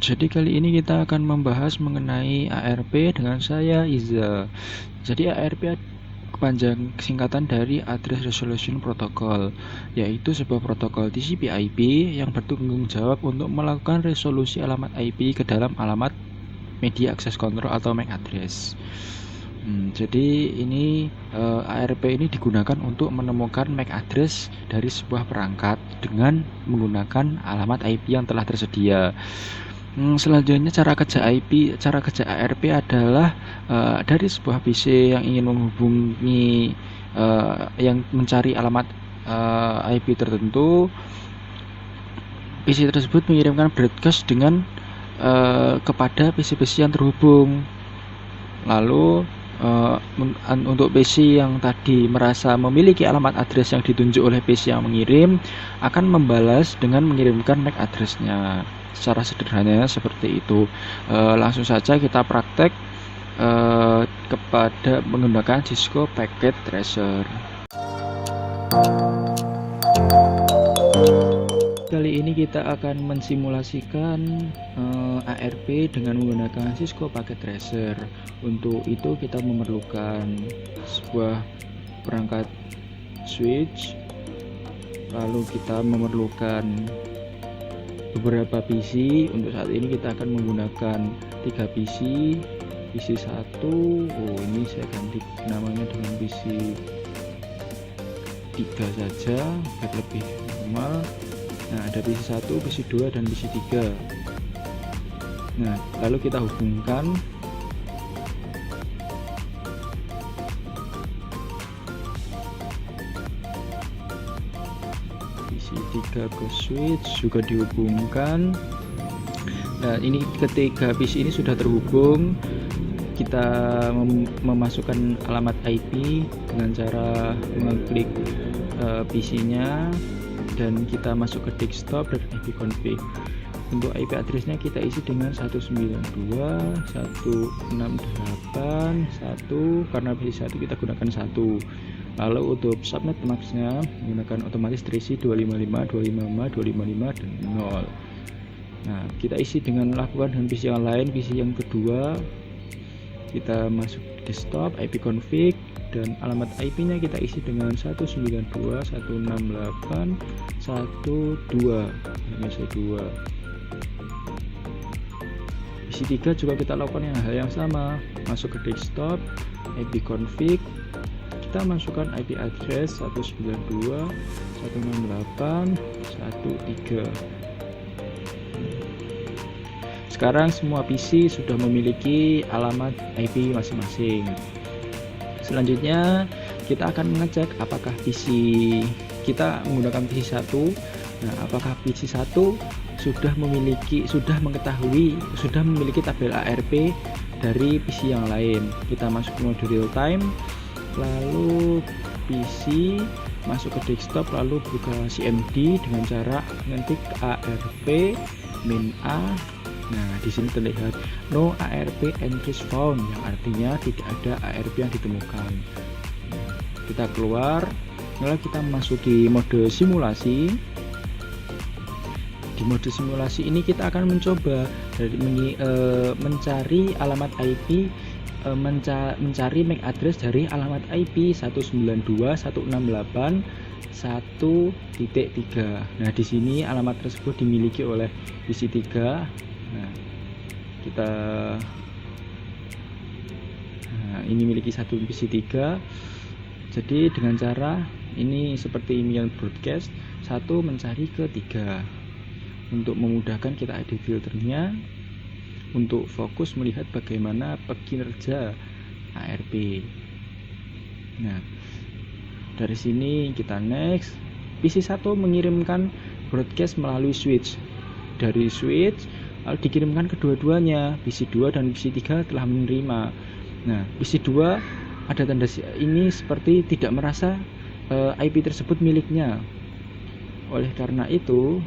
Jadi kali ini kita akan membahas mengenai ARP dengan saya Iza. Jadi ARP kepanjang singkatan dari Address Resolution Protocol, yaitu sebuah protokol TCP/IP yang bertanggung jawab untuk melakukan resolusi alamat IP ke dalam alamat Media Access Control atau MAC address. Jadi ini ARP ini digunakan untuk menemukan MAC address dari sebuah perangkat dengan menggunakan alamat IP yang telah tersedia. Selanjutnya cara kerja ARP adalah dari sebuah PC yang ingin menghubungi yang mencari alamat IP tertentu, PC tersebut mengirimkan broadcast dengan kepada PC-PC yang terhubung. Lalu untuk PC yang tadi merasa memiliki alamat address yang ditunjuk oleh PC yang mengirim akan membalas dengan mengirimkan MAC address-nya. Secara sederhananya seperti itu. Langsung saja kita praktek kepada menggunakan Cisco Packet Tracer. Kali ini kita akan mensimulasikan ARP dengan menggunakan Cisco Packet Tracer. Untuk itu kita memerlukan sebuah perangkat switch, lalu kita memerlukan beberapa PC. Untuk saat ini kita akan menggunakan 3 PC 1. Ini saya ganti namanya dengan PC 3 saja biar lebih normal. Nah, ada PC 1, PC 2 dan PC 3. Nah, lalu kita hubungkan PC 3 ke switch, juga dihubungkan. Nah, ini ketika PC ini sudah terhubung, kita memasukkan alamat IP dengan cara mengklik PC-nya dan kita masuk ke desktop dan IP config. Untuk IP address-nya kita isi dengan 192.168.1 karena PC 1 kita gunakan 1. Lalu untuk subnet max-nya menggunakan otomatis terisi 255, 255, 255 dan 0. Nah, kita isi dengan lakukan dengan PC yang lain. PC yang kedua kita masuk desktop, IP config, dan alamat IP-nya kita isi dengan 192.168.1.2. PC 3 juga kita lakukan hal yang sama, masuk ke desktop, IP config, kita masukkan IP address 192.168.1.3. Sekarang semua PC sudah memiliki alamat IP masing-masing. Selanjutnya kita akan mengecek apakah PC kita menggunakan PC 1. Nah, apakah PC 1 sudah memiliki tabel ARP dari PC yang lain. Kita masuk ke mode real time, lalu PC masuk ke desktop, lalu buka CMD dengan cara ngetik ARP min A. Nah, di sini terlihat no ARP entries found, yang artinya tidak ada ARP yang ditemukan. Kita keluar, lalu kita masuki mode simulasi. Di mode simulasi ini kita akan mencoba mencari alamat IP, mencari MAC address dari alamat IP 192.168.1.3. Nah, di sini alamat tersebut dimiliki oleh PC 3. Nah, ini miliki satu PC 3. Jadi dengan cara ini seperti email broadcast, 1 mencari ke 3 untuk memudahkan kita edit filternya, untuk fokus melihat bagaimana kinerja ARP. Nah, dari sini kita next. PC 1 mengirimkan broadcast melalui switch. Dari switch lalu dikirimkan kedua-duanya. PC 2 dan PC 3 telah menerima. Nah, PC 2 ada tanda ini seperti tidak merasa IP tersebut miliknya. Oleh karena itu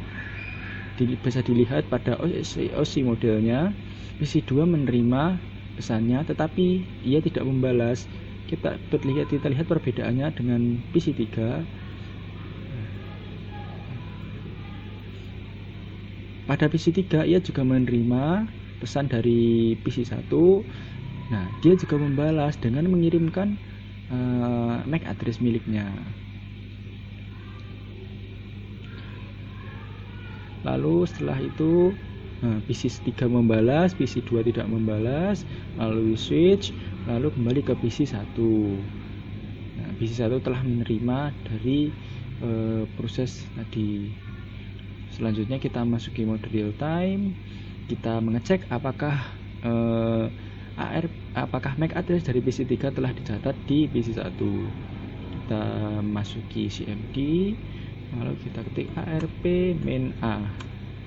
bisa dilihat pada OC modelnya, PC 2 menerima pesannya tetapi ia tidak membalas. Kita lihat perbedaannya dengan PC 3. pada PC3 ia juga menerima pesan dari PC1. Nah, dia juga membalas dengan mengirimkan MAC address miliknya. Lalu setelah itu PC3 membalas, PC2 tidak membalas, lalu switch, lalu kembali ke PC1. Nah, PC1 telah menerima dari proses tadi. Selanjutnya kita masuki mode real time, kita mengecek apakah apakah MAC address dari PC3 telah dicatat di PC1. Kita masuki CMD, lalu kita ketik ARP main A.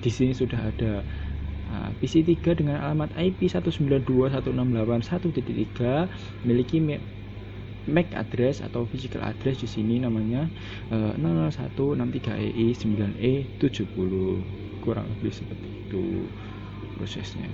Di sini sudah ada PC3 dengan alamat IP 192.168.1.3 memiliki MAC address atau physical address di sini namanya 00163EI9E70. Kurang lebih seperti itu prosesnya.